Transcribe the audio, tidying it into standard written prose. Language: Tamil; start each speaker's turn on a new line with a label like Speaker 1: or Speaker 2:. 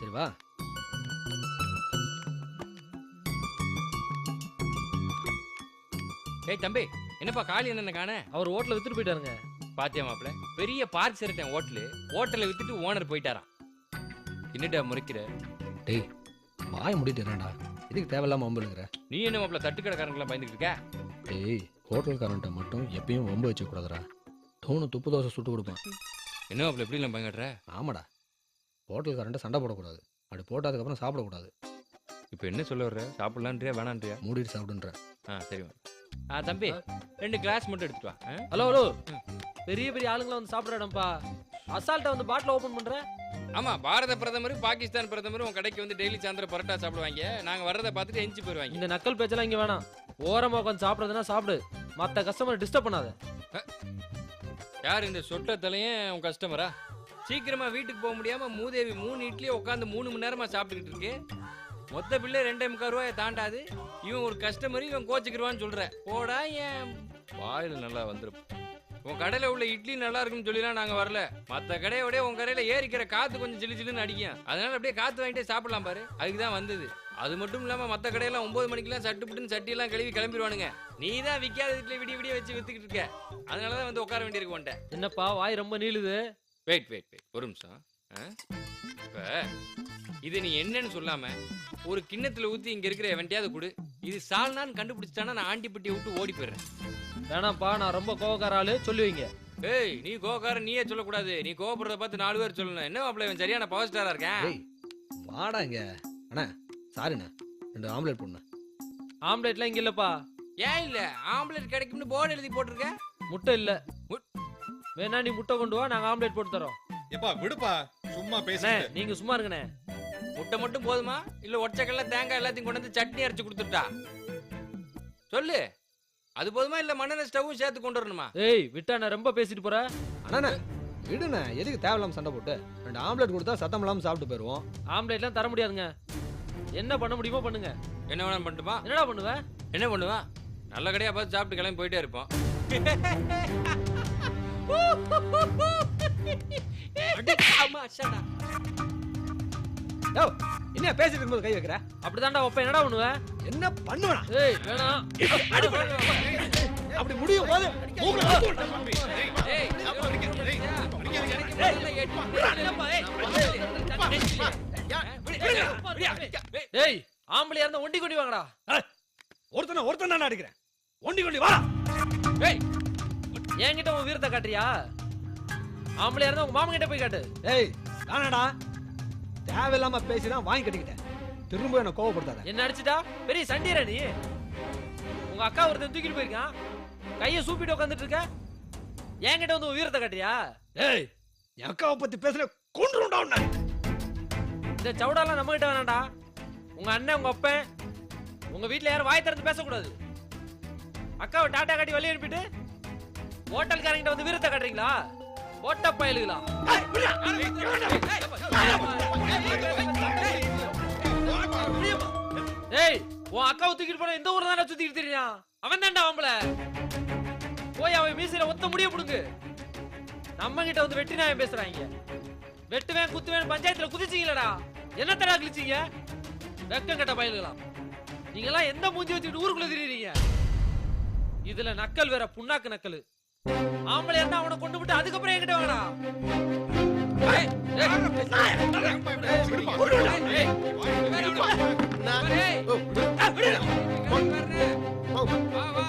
Speaker 1: சரி வா.
Speaker 2: ஏய் தம்பி, என்னப்பா காளி என்ன காண?
Speaker 1: அவர் ஹோட்டல வித்துட்டு போயிட்டாருங்க.
Speaker 2: பாத்தியா மாப்ள, பெரிய பார்க் சரிட்டேன் ஹோட்டலை வித்துட்டு ஓனர் போயிட்டாராம். என்னடா முறைக்கிற?
Speaker 1: டேய் வாய முடிட்டு இருடா. இதுக்கு தேவையில்லாம வம்புலுங்கிற.
Speaker 2: நீ என்ன மாப்ள தட்டு கடைக்காரங்களாம் பயந்துட்டு இருக்க?
Speaker 1: டேய் ஹோட்டல்காரன்ட்ட மட்டும் எப்பயும் வம்பு வச்சு கூடாதுடா. டோனு துப்பு தோசை சுட்டு கொடுப்பான்.
Speaker 2: என்ன மாப்ள இப்படி எல்லாம் பயங்கடுற?
Speaker 1: ஆமாடா, ஹோட்டல்காரன்ட்ட சண்டை போடக்கூடாது. அப்படி போட்டதுக்கப்புறம் சாப்பிடக்கூடாது.
Speaker 2: இப்போ என்ன சொல்ல வர்ற? சாப்பிடலான்றியா வேணான்றியா?
Speaker 1: மூடிட்டு சாப்பிடுன்ற.
Speaker 2: சரி தம்பி, 2 கிளாஸ் மட்டும் எடுத்துட்டு வா.
Speaker 3: ஹலோ ஹலோ, பெரிய பெரிய ஆளுங்கள வந்து சாப்பிடுற இடம்ப்பா. அசால்ட்டா வந்து பாட்டில் ஓபன் பண்ற.
Speaker 2: ஆமா, பாரத பிரதமர் பாகிஸ்தான் பிரதமர் உங்க கடைக்கு வந்து டெய்லி சாயந்தரம் பரோட்டா சாப்பிடுவாங்க. நாங்க வர்றதை பார்த்துட்டு எஞ்சி போயிருவாங்க.
Speaker 3: இந்த நக்கல் பேச்செல்லாம் இங்க வேணாம். ஓரமா உட்காந்து சாப்பிடுறதுன்னா சாப்பிடு, மத்த கஸ்டமர் டிஸ்டர்ப் பண்ணாத.
Speaker 2: யார் இந்த சொட்ட தலையும் உன் கஸ்டமரா? சீக்கிரமா வீட்டுக்கு போக முடியாம மூதேவி 3 இட்லியை உட்காந்து 3 மணி நேரமா சாப்பிட்டுக்கிட்டு இருக்கு. மொத்த பிள்ளை 2.25 ரூபாயை தாண்டாது. இவன் ஒரு கஸ்டமர், இவன் கோச்சிக்கிடுவான்னு சொல்ற. போடா, என் வாயில் நல்லா வந்துடும். உன் கடையில உள்ள இட்லி நல்லா இருக்குன்னு சொல்லிலாம் நாங்க வரல. மற்ற கடையோட உன் கடையில ஏறிக்கிற காத்து கொஞ்சம் ஜிலு ஜிலுன்னு அடிக்கும். அதனால அப்படியே காத்து வாங்கிட்டே சாப்பிடலாம் பாரு, அதுக்கு தான் வந்தது. அது மட்டும் இல்லாம மற்ற கடையெல்லாம் 9 மணிக்கெல்லாம் சட்டுப்புட்டுன்னு சட்டியெல்லாம் கழுவி கிளம்பிடுவானுங்க. நீ தான் விற்காத வீட்டில் விடிய விடிய வச்சு வித்துக்கிட்டு இருக்க. அதனாலதான் வந்து உட்கார வேண்டியிருக்கு உன்ட்ட.
Speaker 3: என்னப்பா வாய் ரொம்ப நீளுது?
Speaker 2: வெயிட் ஒரு நிமிஷம். இப்ப இது நீ என்னன்னு சொல்லாம ஒரு கிண்ணத்துல ஊத்தி இங்க இருக்கிற எவன்ட்டையாவது கொடு. இது சால்னான்னு கண்டுபிடிச்சிட்டானா நான் ஆண்டிப்பட்டியை விட்டு ஓடி போயிடுறேன்.
Speaker 3: வேணாம்ப்பா, நான் ரொம்ப கோவக்கார ஆளு, சொல்லி வைங்க.
Speaker 2: ஏய், நீ கோவக்காரன் நீயே சொல்லக்கூடாது. நீ கோவப்படுறத பார்த்து 4 பேர் சொல்லணும். என்ன மாப்பிள்ள இவன் சரியான பவர் ஸ்டாரா இருக்கேன்.
Speaker 1: டேய் வாடா இங்க. அண்ணா சாரிண்ணா, 2 ஆம்லெட் போடுண்ணா.
Speaker 3: ஆம்லெட்லாம் இங்க இல்லப்பா.
Speaker 2: ஏன் இல்ல? ஆம்லெட் கிடைக்கும்னு போர்டு எழுதி போட்டிருக்க.
Speaker 3: முட்டை இல்ல. வேணா நீ முட்டை கொண்டு வா, நாங்க ஆம்லெட் போட்டு தரோம்.
Speaker 4: எப்பா விடுப்பா, சும்மா பேசு.
Speaker 3: நீங்க சும்மா இருங்கண்ணே.
Speaker 2: முட்டை மட்டும் போதுமா இல்ல ஒற்றைக்கல்ல தேங்காய் எல்லாத்தையும் கொண்டு வந்து சட்னி அரைச்சு கொடுத்துட்டா? சொல்லு, அது போதுமா இல்ல மண்ணெண்ண ஸ்டவ்வும் சேர்த்து கொண்டு வரணுமா?
Speaker 3: ஏய் விட்டா, நான் ரொம்ப பேசிட்டு போற.
Speaker 1: அண்ணா விடுண்ணே, எதுக்கு தேவையில்லாம சண்டை போட்டு? 2 ஆம்லெட் கொடுத்தா சத்தம் இல்லாம சாப்பிட்டு போயிருவோம்.
Speaker 3: ஆம்லெட்லாம் தர முடியாதுங்க. என்ன பண்ண முடியுமோ பண்ணுங்க.
Speaker 2: என்ன வேணாலும் பண்ணட்டுமா?
Speaker 3: என்னடா பண்ணுவ?
Speaker 2: என்ன பண்ணுவா? நல்ல கடையா பார்த்து சாப்பிட்டு கிளம்பி போயிட்டே இருப்போம்.
Speaker 1: என்ன பேசிட்டு இருக்கும்போது கை வைக்கிற?
Speaker 3: அப்படிதான்டா வைப்ப. என்னடா பண்ணுவ?
Speaker 1: என்ன பண்ணுவா?
Speaker 3: ஏய் வேணாம்.
Speaker 1: அப்படி முடியும் போது
Speaker 3: ஏய் ஆம்பளையா இருந்தா ஒண்டி கொண்டி வாங்கடா.
Speaker 1: ஒருத்தன அடிக்கிறேன். ஒண்டி கொண்டி வா.
Speaker 3: ஏய் என்கிட்ட உன் வீரத்தை காட்டுறியா? ஆம்பளையா இருந்தா உங்க மாமா கிட்ட போய் காட்டு.
Speaker 1: ஏய் தானடா, தேவையில்லாம பேசிதான் வாங்கி கட்டிக்கிட்டேன். திரும்ப என்ன கோவப்படுத்தாத.
Speaker 3: என்ன அடிச்சுட்டா பெரிய சண்டீரா நீ? உங்க அக்கா ஒருத்தன் தூக்கிட்டு போயிருக்கான், கையை சூப்பிட்டு உட்காந்துட்டு இருக்க. என்கிட்ட வந்து உன் வீரத்தை காட்டுறியா?
Speaker 1: ஏய் என் அக்காவை பத்தி பேசல கொன்றுடா உன்னை.
Speaker 3: இந்த சவுடாலாம் நம்ம கிட்ட வேணாம்டா. உங்க அண்ணன் உங்க அப்பன் உங்க வீட்டுல யாரும் வாய் திறந்து பேசக்கூடாது. அக்காவை டாட்டா காட்டி வெளியே அனுப்பிட்டு ஹோட்டல்காரங்கிட்ட வந்து வீரத்தை காட்டுறீங்களா? ஓட்ட பயலுகளா? ஏய் உன் அக்காவை தூக்கிட்டு போன இந்த ஊர் தானே சுத்திட்டு தெரியும். அவன் தான்டா ஆம்பளை. போய் அவன் மீசையில ஒத்த முடிய புடுங்கு. நம்ம கிட்ட வந்து வெட்டி நாயம் பேசுறாங்க. வெட்டுவேன் குத்துவேன் பஞ்சாயத்துல குதிச்சீங்களடா. என்ன தடா கிழிச்சீங்க? வெக்கம் கட்ட பயலுகளா? நீங்க எல்லாம் எந்த மூஞ்சி வச்சுக்கிட்டு ஊருக்குள்ள திரியுறீங்க? இதுல நக்கல் வேற, புண்ணாக்கு நக்கல். ஆம்பளை இருந்தா அவனை கொண்டு விட்டு அதுக்கப்புறம் என்கிட்ட வாங்கடா.
Speaker 2: வா